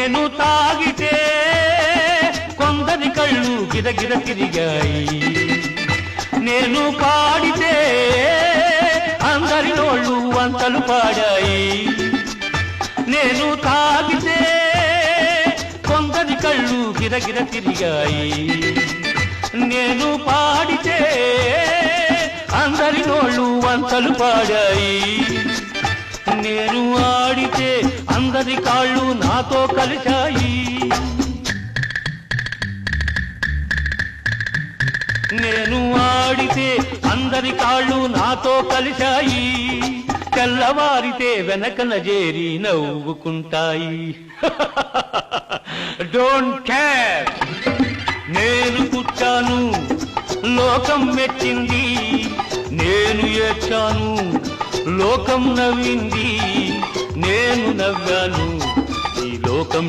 నేను తాగితే కొందరి కళ్ళు గిరగిర తిరిగాయి, నేను పాడితే అందరి నోళ్ళు వంతలు పాడాయి. నేను తాగితే కొందరి కళ్ళు గిరగిర తిరిగాయి, నేను పాడితే అందరి నోళ్ళు వంతలు పాడాయి. నేను ఆడితే అందరి కాళ్ళు నాతో కలిశాయి. నేను ఆడితే అందరి కాళ్ళు నాతో కలిశాయి. తెల్లవారితే వెనకన చేరి నవ్వుకుంటాయి. డోంట్ కేర్, నేను పుట్టాను, లోకం మెచ్చింది. నేను ఏడ్చాను, లోకం నవ్వింది. నేను నవ్వాను, ఈ లోకం